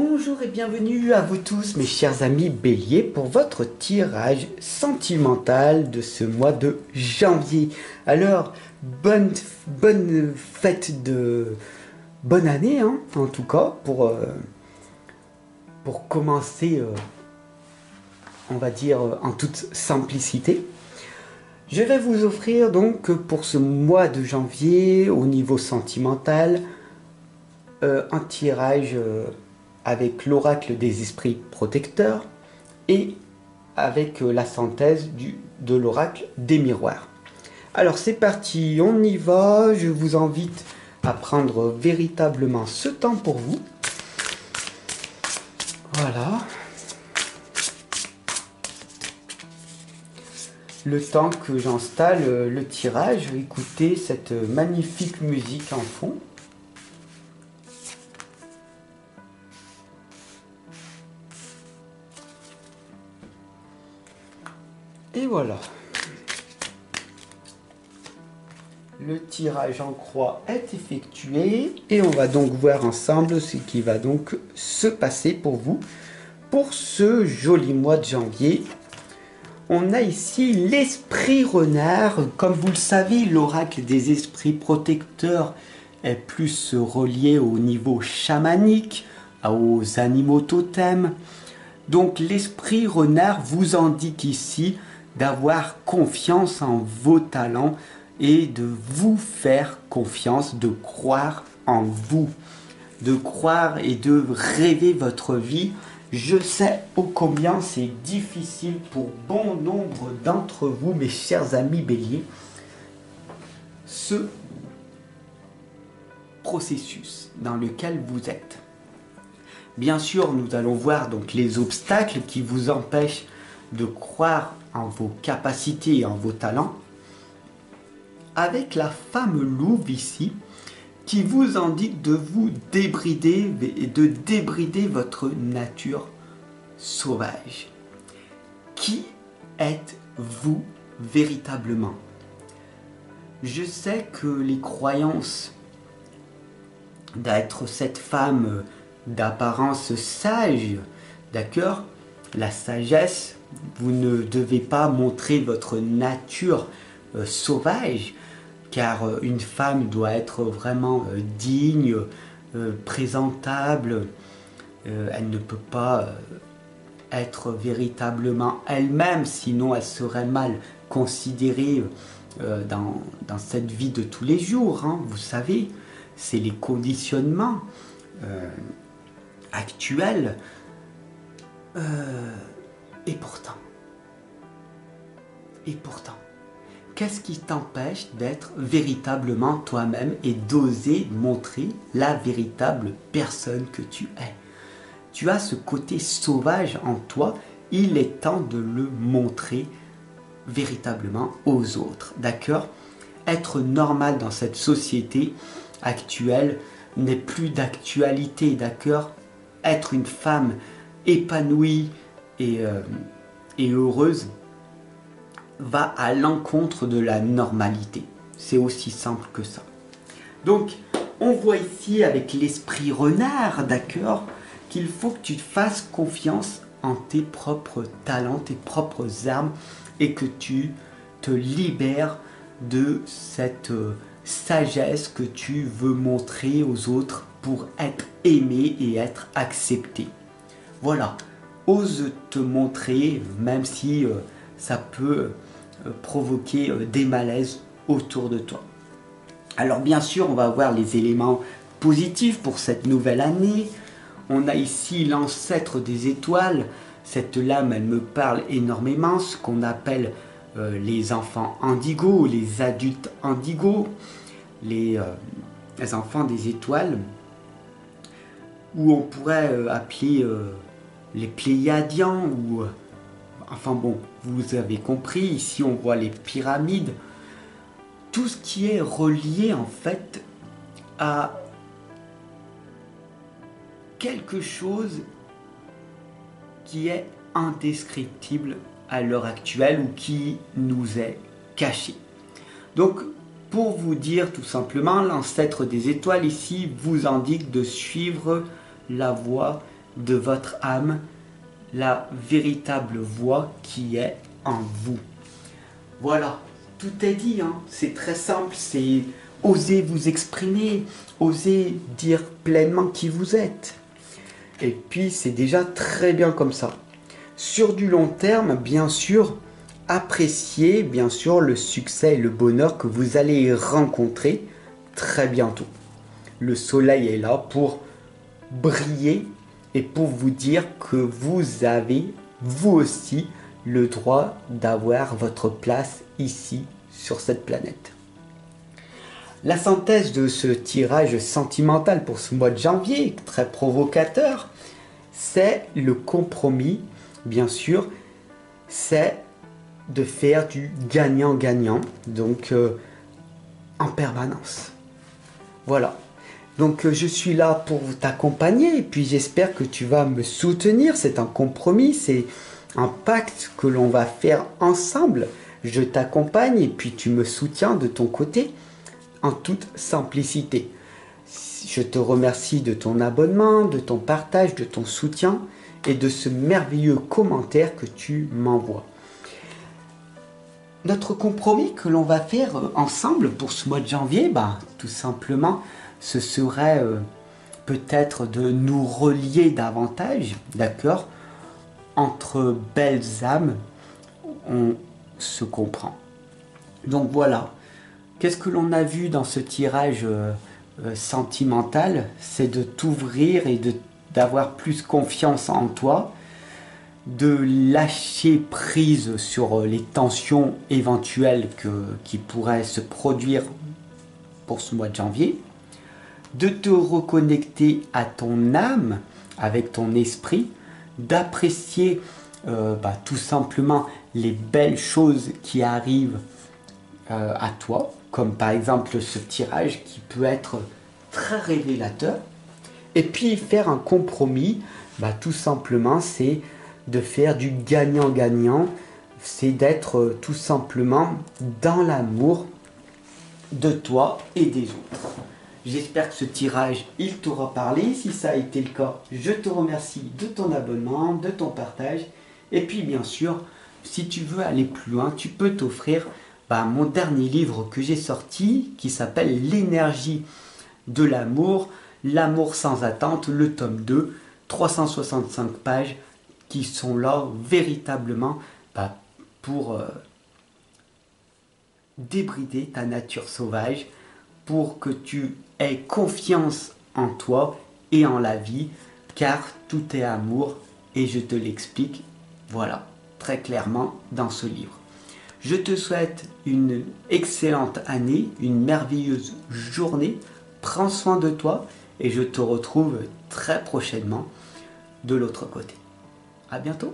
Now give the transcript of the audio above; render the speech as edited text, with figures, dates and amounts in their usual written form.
Bonjour et bienvenue à vous tous mes chers amis béliers pour votre tirage sentimental de ce mois de janvier. Alors, bonne fête de... bonne année en tout cas pour commencer, on va dire en toute simplicité. Je vais vous offrir donc pour ce mois de janvier au niveau sentimental un tirage avec l'oracle des esprits protecteurs et avec la synthèse de l'oracle des miroirs. Alors c'est parti, on y va. Je vous invite à prendre véritablement ce temps pour vous. Voilà. Le temps que j'installe le tirage, écoutez cette magnifique musique en fond. Et voilà. Le tirage en croix est effectué et on va donc voir ensemble ce qui va donc se passer pour vous pour ce joli mois de janvier. On a ici l'esprit renard. Comme vous le savez, l'oracle des esprits protecteurs est plus relié au niveau chamanique, aux animaux totems. Donc l'esprit renard vous indique ici d'avoir confiance en vos talents et de vous faire confiance, de croire en vous, de croire et de rêver votre vie. Je sais ô combien c'est difficile pour bon nombre d'entre vous, mes chers amis béliers, ce processus dans lequel vous êtes. Bien sûr, nous allons voir donc les obstacles qui vous empêchent de croire en vos capacités et en vos talents, avec la femme louve ici, qui vous indique de vous débrider et de débrider votre nature sauvage. Qui êtes-vous véritablement? Je sais que les croyances d'être cette femme d'apparence sage, d'accord, la sagesse, vous ne devez pas montrer votre nature sauvage, car une femme doit être vraiment digne, présentable. Elle ne peut pas être véritablement elle-même, sinon elle serait mal considérée dans cette vie de tous les jours. Vous savez, c'est les conditionnements actuels. Et pourtant, qu'est-ce qui t'empêche d'être véritablement toi-même et d'oser montrer la véritable personne que tu es? Tu as ce côté sauvage en toi, il est temps de le montrer véritablement aux autres, d'accord? Être normal dans cette société actuelle n'est plus d'actualité, d'accord? Être une femme épanouie et heureuse va à l'encontre de la normalité. C'est aussi simple que ça. Donc, on voit ici avec l'esprit renard, d'accord, qu'il faut que tu te fasses confiance en tes propres talents, tes propres armes, et que tu te libères de cette sagesse que tu veux montrer aux autres pour être aimé et être accepté. Voilà, ose te montrer, même si ça peut provoquer des malaises autour de toi. Alors bien sûr, on va voir les éléments positifs pour cette nouvelle année. On a ici l'ancêtre des étoiles. Cette lame, elle me parle énormément, ce qu'on appelle les enfants indigo, les adultes indigo, les enfants des étoiles, ou on pourrait appeler les Pléiadiens, ou enfin bon, vous avez compris, ici on voit les pyramides, tout ce qui est relié en fait à quelque chose qui est indescriptible à l'heure actuelle ou qui nous est caché. Donc, pour vous dire tout simplement, l'ancêtre des étoiles ici vous indique de suivre la voie de votre âme, la véritable voix qui est en vous. Voilà, tout est dit, hein. C'est très simple, c'est oser vous exprimer, oser dire pleinement qui vous êtes. Et puis c'est déjà très bien comme ça. Sur du long terme, bien sûr, appréciez bien sûr le succès et le bonheur que vous allez rencontrer très bientôt. Le soleil est là pour briller et pour vous dire que vous avez, vous aussi, le droit d'avoir votre place ici, sur cette planète. La synthèse de ce tirage sentimental pour ce mois de janvier, très provocateur, c'est le compromis, bien sûr, c'est de faire du gagnant-gagnant, donc en permanence. Voilà. Donc je suis là pour t'accompagner et puis j'espère que tu vas me soutenir. C'est un compromis, c'est un pacte que l'on va faire ensemble. Je t'accompagne et puis tu me soutiens de ton côté en toute simplicité. Je te remercie de ton abonnement, de ton partage, de ton soutien et de ce merveilleux commentaire que tu m'envoies. Notre compromis que l'on va faire ensemble pour ce mois de janvier, tout simplement, ce serait peut-être de nous relier davantage, d'accord? Entre belles âmes, on se comprend. Donc voilà, qu'est-ce que l'on a vu dans ce tirage sentimental? C'est de t'ouvrir et d'avoir plus confiance en toi, de lâcher prise sur les tensions éventuelles qui pourraient se produire pour ce mois de janvier, de te reconnecter à ton âme avec ton esprit, d'apprécier tout simplement les belles choses qui arrivent à toi, comme par exemple ce tirage qui peut être très révélateur, et puis faire un compromis, tout simplement c'est de faire du gagnant-gagnant, c'est d'être tout simplement dans l'amour de toi et des autres. J'espère que ce tirage, il t'aura parlé. Si ça a été le cas, je te remercie de ton abonnement, de ton partage. Et puis bien sûr, si tu veux aller plus loin, tu peux t'offrir mon dernier livre que j'ai sorti qui s'appelle L'énergie de l'amour, l'amour sans attente, le tome 2, 365 pages qui sont là véritablement pour débrider ta nature sauvage, pour que tu aies confiance en toi et en la vie, car tout est amour et je te l'explique, voilà, très clairement dans ce livre. Je te souhaite une excellente année, une merveilleuse journée, prends soin de toi et je te retrouve très prochainement de l'autre côté. À bientôt.